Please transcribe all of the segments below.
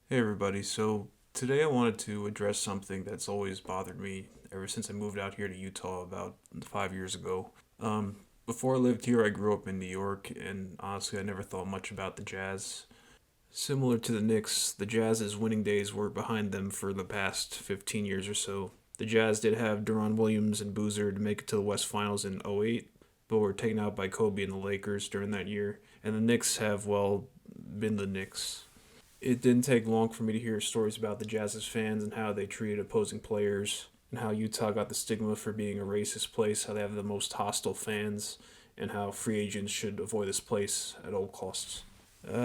Hey everybody, so today I wanted to address something that's always bothered me ever since I moved out here to Utah about 5 years ago. Um, Before I lived here, I grew up in New York, and honestly, I never thought much about the Jazz. Similar to the Knicks, the Jazz's winning days were behind them for the past 15 years or so. The Jazz did have Deron Williams and Boozer to make it to the West Finals in '08, but were taken out by Kobe and the Lakers during that year. And the Knicks have, well, been the Knicks. It didn't take long for me to hear stories about the Jazz's fans and how they treated opposing players, and how Utah got the stigma for being a racist place, how they have the most hostile fans, and how free agents should avoid this place at all costs.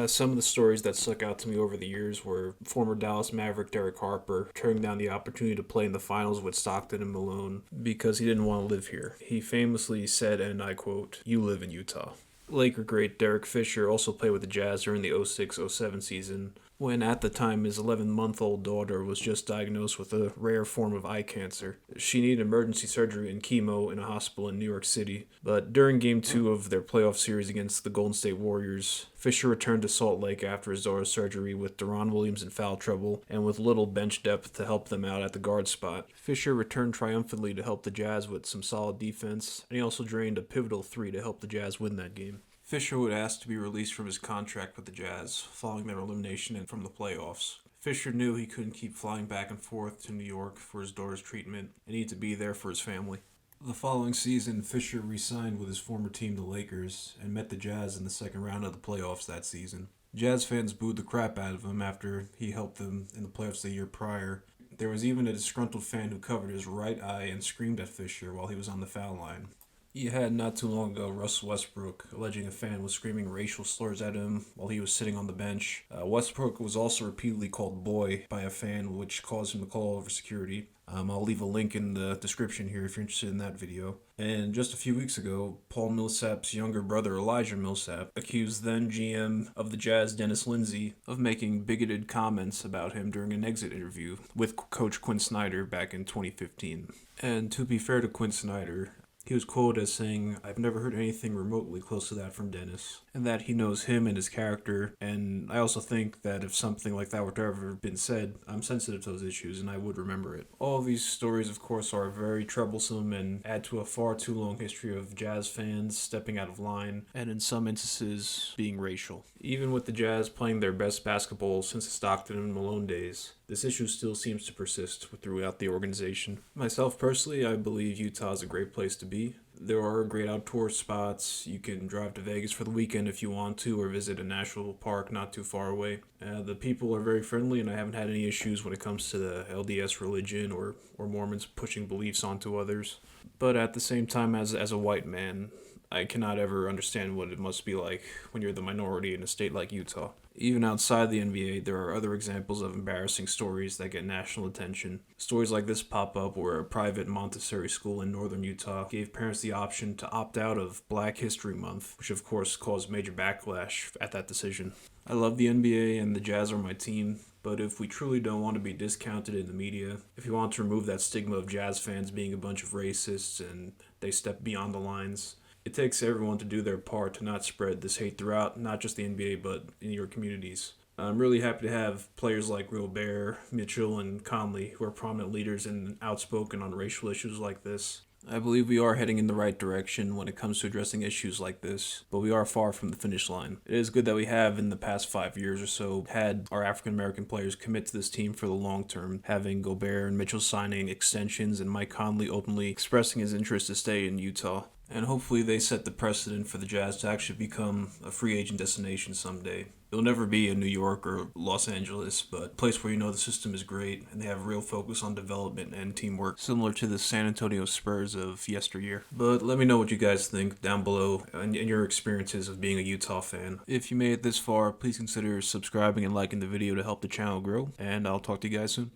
Some of the stories that stuck out to me over the years were former Dallas Maverick Derek Harper turning down the opportunity to play in the finals with Stockton and Malone because he didn't want to live here. He famously said, and I quote, "You live in Utah." Laker great Derek Fisher also played with the Jazz during the '06-'07 season, when at the time his 11-month-old daughter was just diagnosed with a rare form of eye cancer. She needed emergency surgery and chemo in a hospital in New York City, but during Game 2 of their playoff series against the Golden State Warriors, Fisher returned to Salt Lake after his daughter's surgery with Deron Williams in foul trouble and with little bench depth to help them out at the guard spot. Fisher returned triumphantly to help the Jazz with some solid defense, and he also drained a pivotal three to help the Jazz win that game. Fisher would ask to be released from his contract with the Jazz following their elimination and from the playoffs. Fisher knew he couldn't keep flying back and forth to New York for his daughter's treatment and needed to be there for his family. The following season, Fisher re signed with his former team, the Lakers, and met the Jazz in the second round of the playoffs that season. Jazz fans booed the crap out of him after he helped them in the playoffs the year prior. There was even a disgruntled fan who covered his right eye and screamed at Fisher while he was on the foul line. You had not too long ago Russell Westbrook alleging a fan was screaming racial slurs at him while he was sitting on the bench. Westbrook was also repeatedly called boy by a fan, which caused him to call over security. I'll leave a link in the description here if you're interested in that video. And just a few weeks ago, Paul Millsap's younger brother Elijah Millsap accused then GM of the Jazz Dennis Lindsay of making bigoted comments about him during an exit interview with Coach Quinn Snyder back in 2015. And to be fair to Quinn Snyder, he was quoted as saying, "I've never heard anything remotely close to that from Dennis," and that he knows him and his character. And I also think that if something like that were to ever been said, I'm sensitive to those issues and I would remember it. All of these stories, of course, are very troublesome and add to a far too long history of Jazz fans stepping out of line and in some instances being racial. Even with the Jazz playing their best basketball since the Stockton and Malone days, this issue still seems to persist throughout the organization. Myself personally, I believe Utah is a great place to be. There are great outdoor spots. You can drive to Vegas for the weekend if you want to, or visit a national park not too far away. The people are very friendly, and I haven't had any issues when it comes to the LDS religion or Mormons pushing beliefs onto others. But at the same time, as a white man, I cannot ever understand what it must be like when you're the minority in a state like Utah. Even outside the NBA, there are other examples of embarrassing stories that get national attention. Stories like this pop up where a private Montessori school in northern Utah gave parents the option to opt out of Black History Month, which of course caused major backlash at that decision. I love the NBA and the Jazz are my team, but if we truly don't want to be discounted in the media, if we want to remove that stigma of Jazz fans being a bunch of racists and they step beyond the lines, it takes everyone to do their part to not spread this hate throughout not just the NBA but in your communities. I'm really happy to have players like Gobert, Mitchell, and Conley who are prominent leaders and outspoken on racial issues like this. I believe we are heading in the right direction when it comes to addressing issues like this, but we are far from the finish line. It is good that we have, in the past 5 years or so, had our African American players commit to this team for the long term, having Gobert and Mitchell signing extensions and Mike Conley openly expressing his interest to stay in Utah. And hopefully they set the precedent for the Jazz to actually become a free agent destination someday. It'll never be in New York or Los Angeles, but a place where you know the system is great and they have real focus on development and teamwork, similar to the San Antonio Spurs of yesteryear. But let me know what you guys think down below and your experiences of being a Utah fan. If you made it this far, please consider subscribing and liking the video to help the channel grow, and I'll talk to you guys soon.